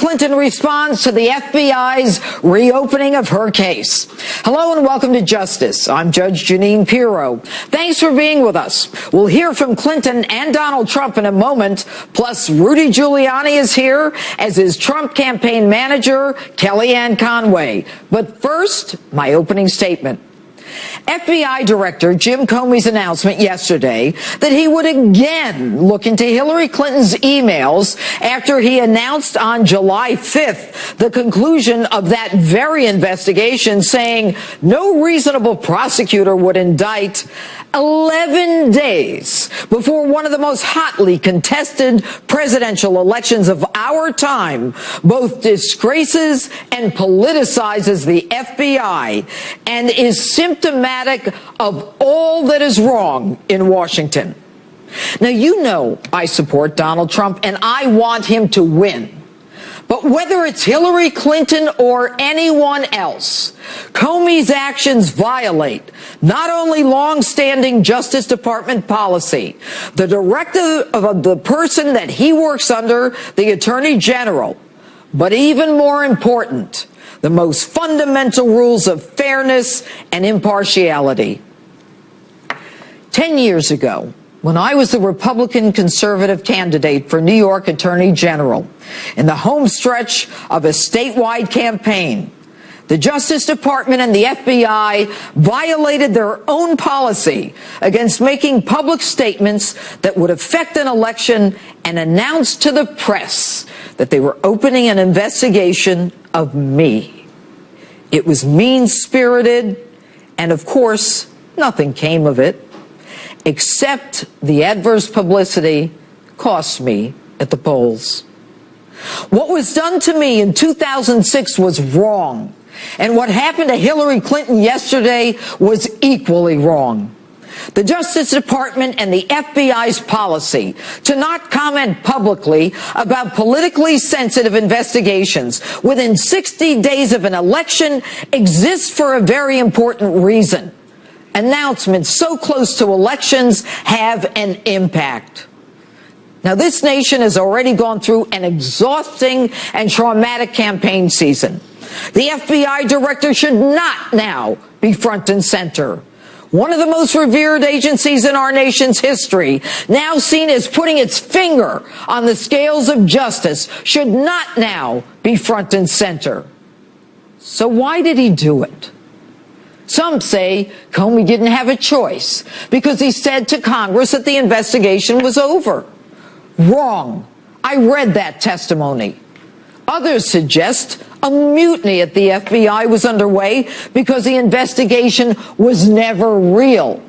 Clinton responds to the FBI's reopening of her case. Hello and welcome to Justice. I'm Judge Jeanine Pirro. Thanks for being with us. We'll hear from Clinton and Donald Trump in a moment. Plus, Rudy Giuliani is here, as is Trump campaign manager Kellyanne Conway. But first, my opening statement. FBI Director Jim Comey's announcement yesterday that he would again look into Hillary Clinton's emails after he announced on July 5th the conclusion of that very investigation, saying no reasonable prosecutor would indict 11 days before one of the most hotly contested presidential elections of our time both disgraces and politicizes the FBI and is symptomatic of all that is wrong in Washington. Now, you know I support Donald Trump and I want him to win. But whether it's Hillary Clinton or anyone else, Comey's actions violate not only long-standing Justice Department policy, the directive of the person that he works under, the Attorney General, but even more important, the most fundamental rules of fairness and impartiality. 10 years ago, when I was the Republican conservative candidate for New York Attorney General, in the home stretch of a statewide campaign, the Justice Department and the FBI violated their own policy against making public statements that would affect an election and announced to the press that they were opening an investigation of me. It was mean-spirited, and of course, nothing came of it, except the adverse publicity cost me at the polls. What was done to me in 2006 was wrong, and what happened to Hillary Clinton yesterday was equally wrong. The Justice Department and the FBI's policy to not comment publicly about politically sensitive investigations within 60 days of an election exists for a very important reason. Announcements so close to elections have an impact. Now, this nation has already gone through an exhausting and traumatic campaign season. The FBI director should not now be front and center. One of the most revered agencies in our nation's history, now seen as putting its finger on the scales of justice, should not now be front and center. So why did he do it? Some say Comey didn't have a choice because he said to Congress that the investigation was over. Wrong. I read that testimony. Others suggest a mutiny at the FBI was underway because the investigation was never real.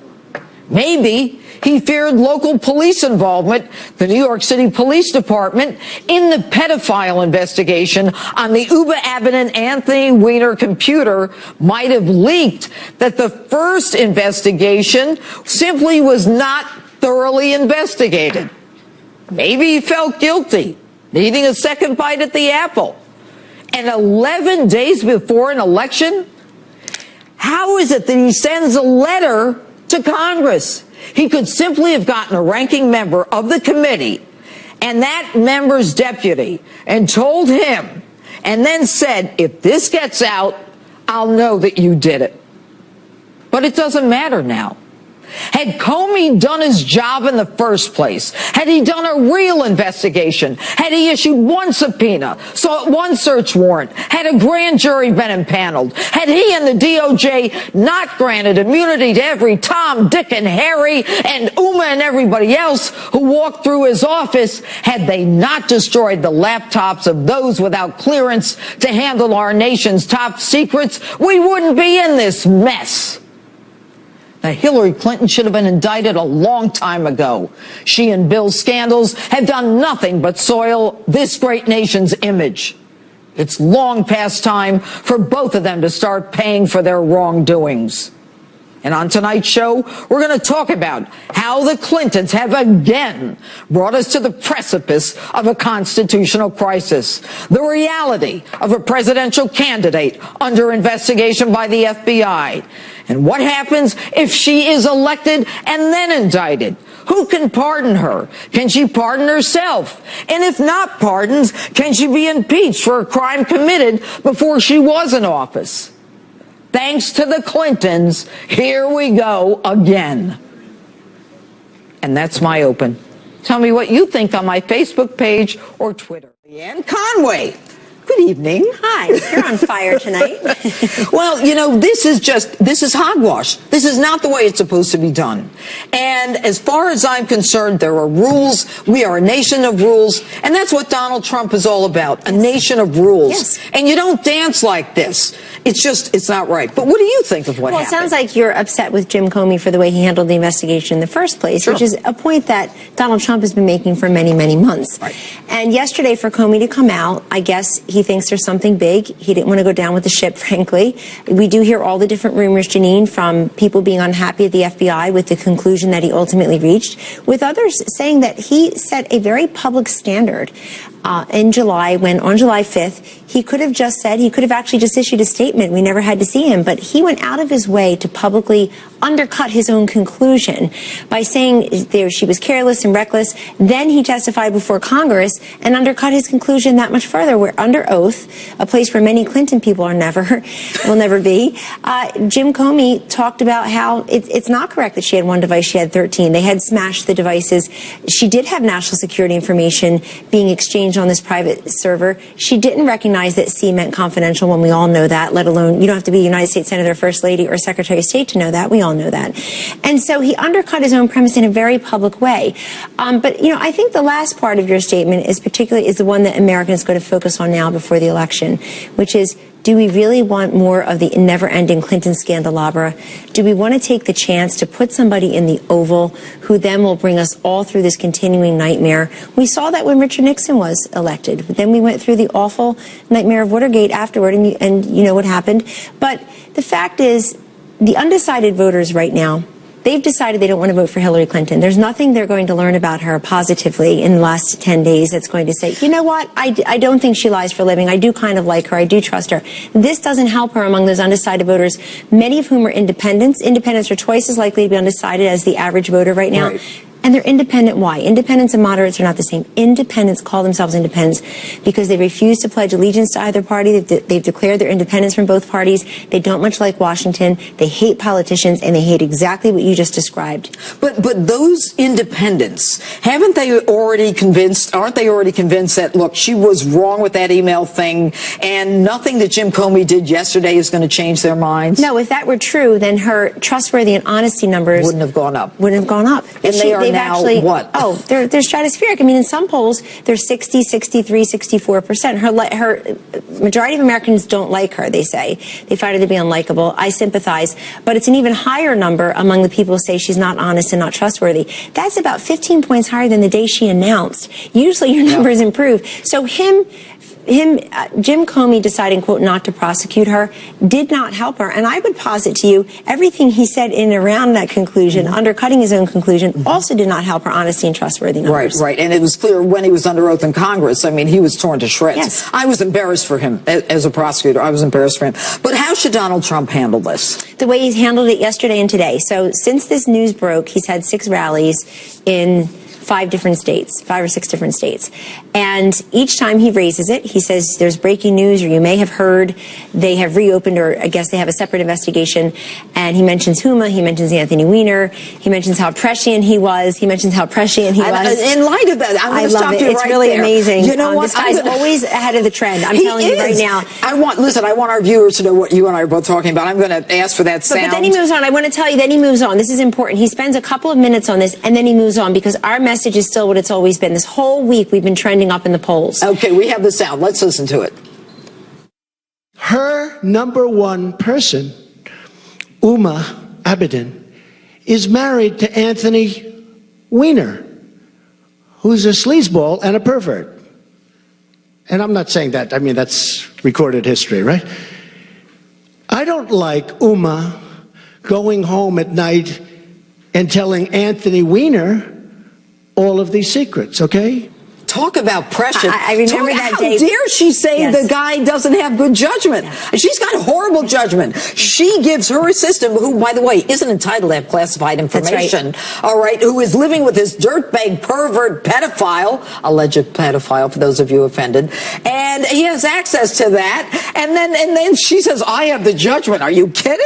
Maybe he feared local police involvement, the New York City Police Department, in the pedophile investigation on the Uber Abbott and Anthony Weiner computer might have leaked that the first investigation simply was not thoroughly investigated. Maybe he felt guilty, needing a second bite at the apple. And 11 days before an election? How is it that he sends a letter to Congress? He could simply have gotten a ranking member of the committee and that member's deputy and told him and then said, if this gets out, I'll know that you did it. But it doesn't matter now. Had Comey done his job in the first place, had he done a real investigation, had he issued one subpoena, sought one search warrant, had a grand jury been impaneled, had he and the DOJ not granted immunity to every Tom, Dick, and Harry, and Uma and everybody else who walked through his office, had they not destroyed the laptops of those without clearance to handle our nation's top secrets, we wouldn't be in this mess. Now, Hillary Clinton should have been indicted a long time ago. She and Bill's scandals have done nothing but soil this great nation's image. It's long past time for both of them to start paying for their wrongdoings. And on tonight's show, we're going to talk about how the Clintons have again brought us to the precipice of a constitutional crisis, the reality of a presidential candidate under investigation by the FBI, and what happens if she is elected and then indicted. Who can pardon her? Can she pardon herself? And if not pardoned, can she be impeached for a crime committed before she was in office? Thanks to the Clintons, here we go again. And that's my open. Tell me what you think on my Facebook page or Twitter. Leanne Conway. Good evening. Hi, you're on fire tonight. Well, you know, this is hogwash. This is not the way it's supposed to be done. And as far as I'm concerned, there are rules. We are a nation of rules. And that's what Donald Trump is all about, a nation of rules. Yes. And you don't dance like this. It's not right. But what do you think of what happened? Well, it sounds like you're upset with Jim Comey for the way he handled the investigation in the first place, Sure. which is a point that Donald Trump has been making for many, many months. Right. And yesterday for Comey to come out, I guess he thinks there's something big. He didn't want to go down with the ship, frankly. We do hear all the different rumors, Jeanine, from people being unhappy at the FBI with the conclusion that he ultimately reached, with others saying that he set a very public standard in July, when on July 5th, he could have just said, he could have actually just issued a statement. We never had to see him, but he went out of his way to publicly undercut his own conclusion by saying she was careless and reckless. Then he testified before Congress and undercut his conclusion that much further. We're under oath, a place where many Clinton people will never be. Jim Comey talked about how it's not correct that she had one device, she had 13. They had smashed the devices. She did have national security information being exchanged on this private server. She didn't recognize that C meant confidential when we all know that, let alone, you don't have to be a United States Senator, First Lady, or Secretary of State to know that. We all know that. And so he undercut his own premise in a very public way. But, you know, I think the last part of your statement is the one that Americans go to focus on now before the election, which is, do we really want more of the never-ending Clinton scandalabra? Do we want to take the chance to put somebody in the Oval who then will bring us all through this continuing nightmare? We saw that when Richard Nixon was elected. But then we went through the awful nightmare of Watergate afterward, and you know what happened. But the fact is, the undecided voters right now, they've decided they don't want to vote for Hillary Clinton. There's nothing they're going to learn about her positively in the last 10 days that's going to say, you know what, I don't think she lies for a living. I do kind of like her. I do trust her. This doesn't help her among those undecided voters, many of whom are independents. Independents are twice as likely to be undecided as the average voter right now. Right. And they're independent. Why? Independents and moderates are not the same. Independents call themselves independents because they refuse to pledge allegiance to either party. They've declared their independence from both parties. They don't much like Washington. They hate politicians, and they hate exactly what you just described. But those independents, aren't they already convinced that, look, she was wrong with that email thing, and nothing that Jim Comey did yesterday is going to change their minds? No, if that were true, then her trustworthy and honesty numbers wouldn't have gone up. And they are now what? Oh, they're stratospheric. I mean, in some polls, they're 60, 63, 64%. Her majority of Americans don't like her, they say. They find her to be unlikable. I sympathize. But it's an even higher number among the people who say she's not honest and not trustworthy. That's about 15 points higher than the day she announced. Usually your numbers improve. So Jim Comey deciding, quote, not to prosecute her did not help her. And I would posit to you, everything he said in and around that conclusion, undercutting his own conclusion, also did not help her honesty and trustworthy numbers. Right. And it was clear when he was under oath in Congress, I mean, he was torn to shreds. Yes. I was embarrassed for him as a prosecutor. I was embarrassed for him. But how should Donald Trump handle this? The way he's handled it yesterday and today. So since this news broke, he's had 6 rallies in 5 or 6 different states. And each time he raises it, he says there's breaking news, or you may have heard they have reopened, or I guess they have a separate investigation. And he mentions Huma, he mentions Anthony Weiner, he mentions how prescient he was, In light of that, I'm going to stop you right there. It's really amazing. You know what? This guy's always ahead of the trend. I'm telling you right now. I want our viewers to know what you and I are both talking about. I'm going to ask for that sound. But then he moves on. I want to tell you, then he moves on. This is important. He spends a couple of minutes on this, and then he moves on, because our message is still what it's always been. This whole week we've been trending up in the polls. Okay, we have the sound. Let's listen to it. Her number one person, Huma Abedin, is married to Anthony Weiner, who's a sleazeball and a pervert. And I'm not saying that. I mean, that's recorded history, right? I don't like Huma going home at night and telling Anthony Weiner all of these secrets, okay? talk about pressure. I remember that day. How dare she say the guy doesn't have good judgment? She's got horrible judgment. She gives her assistant, who, by the way, isn't entitled to have classified information, all right, who is living with this dirtbag, pervert, pedophile, alleged pedophile, for those of you offended, and he has access to that, and then she says, I have the judgment. Are you kidding?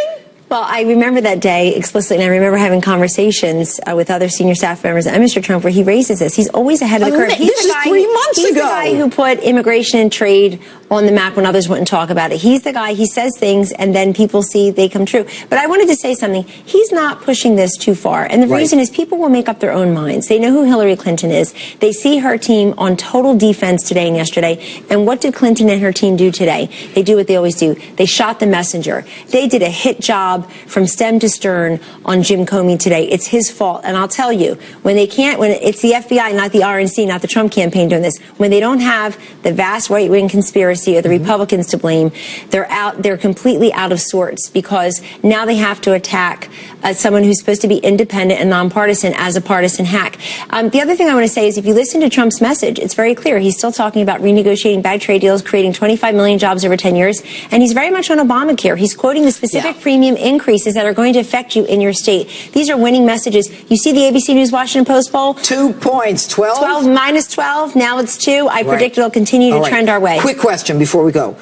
Well, I remember that day explicitly, and I remember having conversations with other senior staff members and Mr. Trump where he raises this. He's always ahead of the curve. This is 3 months ago. He's the guy who put immigration and trade on the map when others wouldn't talk about it. He's the guy, he says things, and then people see they come true. But I wanted to say something. He's not pushing this too far. And the reason is people will make up their own minds. They know who Hillary Clinton is. They see her team on total defense today and yesterday. And what did Clinton and her team do today? They do what they always do. They shot the messenger. They did a hit job from stem to stern on Jim Comey today. It's his fault. And I'll tell you, when it's the FBI, not the RNC, not the Trump campaign doing this, when they don't have the vast right-wing conspiracy or the Republicans to blame, they're completely out of sorts, because now they have to attack someone who's supposed to be independent and nonpartisan as a partisan hack. The other thing I want to say is, if you listen to Trump's message, it's very clear. He's still talking about renegotiating bad trade deals, creating 25 million jobs over 10 years, and he's very much on Obamacare. He's quoting the specific premium increases that are going to affect you in your state. These are winning messages. You see the ABC News Washington Post poll? 2 points, 12? 12 minus 12, now it's 2. I predict it'll continue to trend our way. Quick question before we go.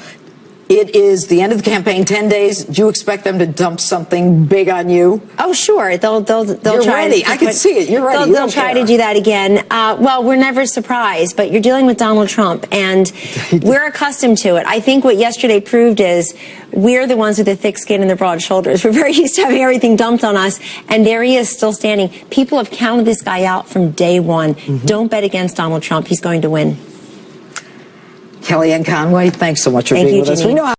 It is the end of the campaign, 10 days. Do you expect them to dump something big on you? Oh, sure. They'll You're try. Ready. I can see it. You're ready. They'll try to do that again. Well, we're never surprised, but you're dealing with Donald Trump, and we're accustomed to it. I think what yesterday proved is we're the ones with the thick skin and the broad shoulders. We're very used to having everything dumped on us, and there he is still standing. People have counted this guy out from day one. Don't bet against Donald Trump. He's going to win. Kellyanne Conway, thanks so much for being with us. We know how